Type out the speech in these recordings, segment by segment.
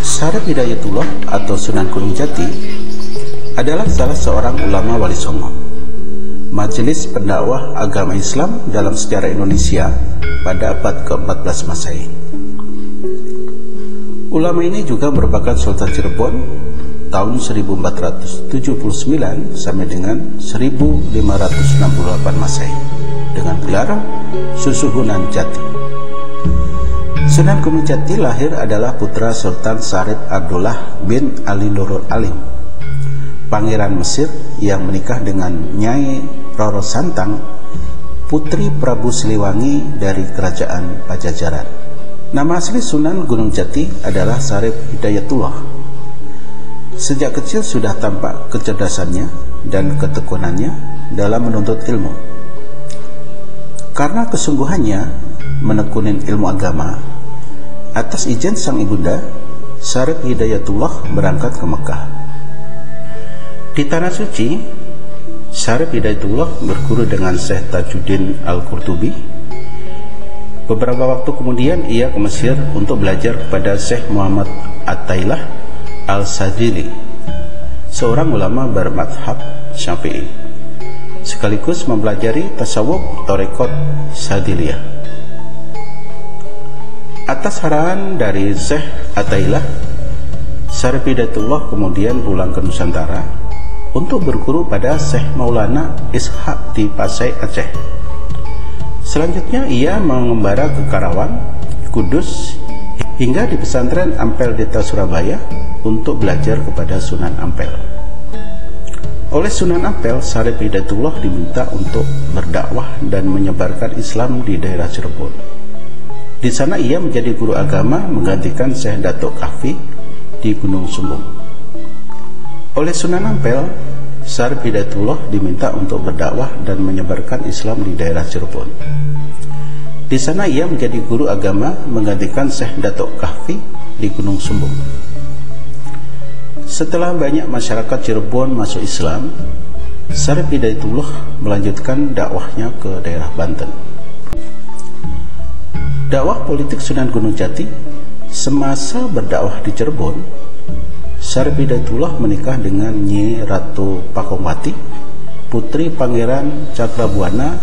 Syarif Hidayatullah atau Sunan Gunung Jati adalah salah seorang ulama Wali Songo, majelis pendakwah agama Islam dalam sejarah Indonesia pada abad ke-14 Masehi. Ulama ini juga merupakan Sultan Cirebon tahun 1479 sampai dengan 1568 Masehi dengan gelar Susuhunan Jati. Sunan Gunung Jati lahir adalah putra Sultan Syarif Abdullah bin Ali Nurul Alim, Pangeran Mesir yang menikah dengan Nyai Roro Santang, putri Prabu Siliwangi dari Kerajaan Pajajaran. Nama asli Sunan Gunung Jati adalah Syarif Hidayatullah. Sejak kecil sudah tampak kecerdasannya dan ketekunannya dalam menuntut ilmu. Karena kesungguhannya menekunin ilmu agama, atas izin sang ibunda, Syarif Hidayatullah berangkat ke Mekah. Di Tanah Suci, Syarif Hidayatullah berguru dengan Syekh Tajuddin Al-Qurtubi. Beberapa waktu kemudian ia ke Mesir untuk belajar kepada Syekh Muhammad At-Tailah Al-Sadili, seorang ulama bermadhab Syafi'i, sekaligus mempelajari tasawuf Thariqat Sadiliyah. Atas arahan dari Syekh At-Tailah, Syarif Hidayatullah kemudian pulang ke Nusantara untuk berguru pada Syekh Maulana Ishaq di Pasai, Aceh. Selanjutnya ia mengembara ke Karawang, Kudus, hingga di pesantren Ampel Deta Surabaya untuk belajar kepada Sunan Ampel. Oleh Sunan Ampel, Syarif Hidayatullah diminta untuk berdakwah dan menyebarkan Islam di daerah Cirebon. Di sana ia menjadi guru agama menggantikan Syekh Datuk Kahfi di Gunung Sumbung. Oleh Sunan Ampel, Syarif Hidayatullah diminta untuk berdakwah dan menyebarkan Islam di daerah Cirebon. Di sana ia menjadi guru agama menggantikan Syekh Datuk Kahfi di Gunung Sumbung. Setelah banyak masyarakat Cirebon masuk Islam, Syarif Hidayatullah melanjutkan dakwahnya ke daerah Banten. Dakwah politik Sunan Gunung Jati semasa berdakwah di Cirebon, Syarif Hidayatullah menikah dengan Nyi Ratu Pakongwati, putri Pangeran Cakrabuana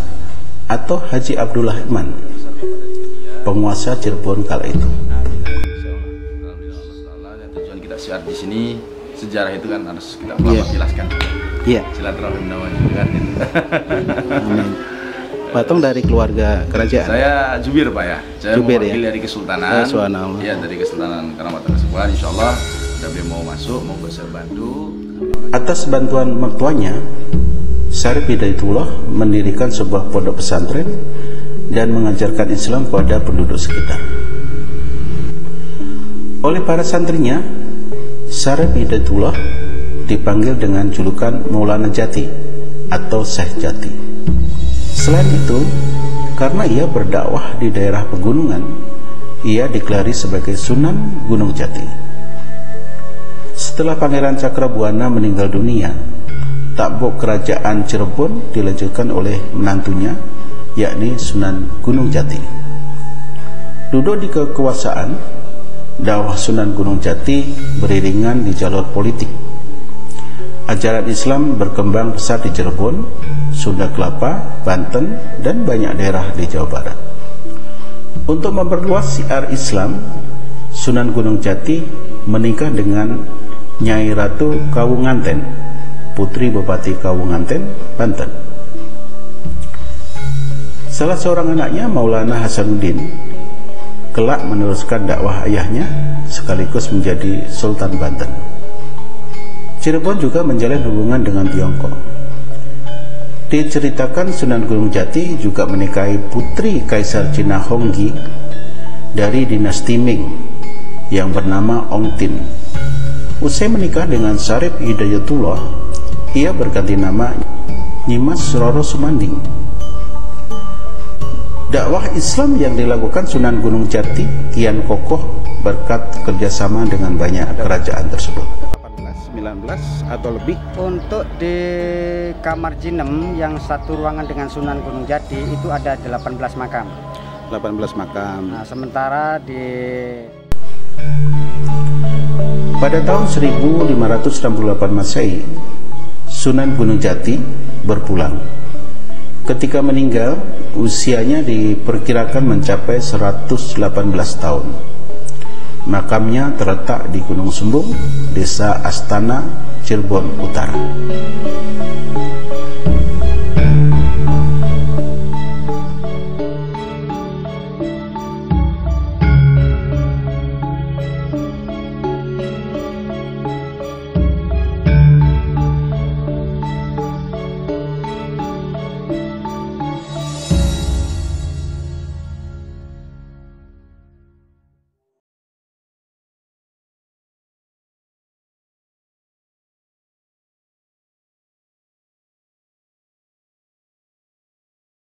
atau Haji Abdullah Iman, penguasa Cirebon kala itu. Tujuan kita siar di sini, sejarah itu kan harus kita jelaskan. Iya. Silaturahim namanya kan. Amin. Patong dari keluarga kerajaan. Saya jubir Pak ya. Saya Jubir, mewakili ya? dari Kesultanan. Iya, dari Kesultanan Karaamatan Kasepuhan. Insya Allah sudah mau masuk, mau bisa bantu. Atas bantuan mertuanya, Syarif Hidayatullah mendirikan sebuah pondok pesantren dan mengajarkan Islam kepada penduduk sekitar. Oleh para santrinya, Syarif Hidayatullah dipanggil dengan julukan Maulana Jati atau Syekh Jati. Selain itu, karena ia berdakwah di daerah pegunungan, ia digelari sebagai Sunan Gunung Jati. Setelah Pangeran Cakrabuana meninggal dunia, takluk kerajaan Cirebon dilanjutkan oleh menantunya, yakni Sunan Gunung Jati. Duduk di kekuasaan, dakwah Sunan Gunung Jati beriringan di jalur politik. Ajaran Islam berkembang pesat di Cirebon, Sunda Kelapa, Banten, dan banyak daerah di Jawa Barat. Untuk memperluas syiar Islam, Sunan Gunung Jati menikah dengan Nyai Ratu Kawunganten, putri Bupati Kawunganten, Banten. Salah seorang anaknya, Maulana Hasanuddin, kelak meneruskan dakwah ayahnya sekaligus menjadi Sultan Banten. Cirebon juga menjalin hubungan dengan Tiongkok. Diceritakan Sunan Gunung Jati juga menikahi putri Kaisar Cina Honggi dari dinasti Ming yang bernama Ong Tin. Usai menikah dengan Syarif Hidayatullah, ia berganti nama Nyimas Roro Sumanding Dakwah Islam yang dilakukan Sunan Gunung Jati kian kokoh berkat kerjasama dengan banyak kerajaan tersebut. 18, 19 atau lebih. Untuk di kamar Jinem yang satu ruangan dengan Sunan Gunung Jati itu ada 18 makam. 18 makam. Nah, sementara di pada tahun 1568 Masehi, Sunan Gunung Jati berpulang. Ketika meninggal, usianya diperkirakan mencapai 118 tahun. Makamnya terletak di Gunung Sembung, Desa Astana, Cirebon Utara.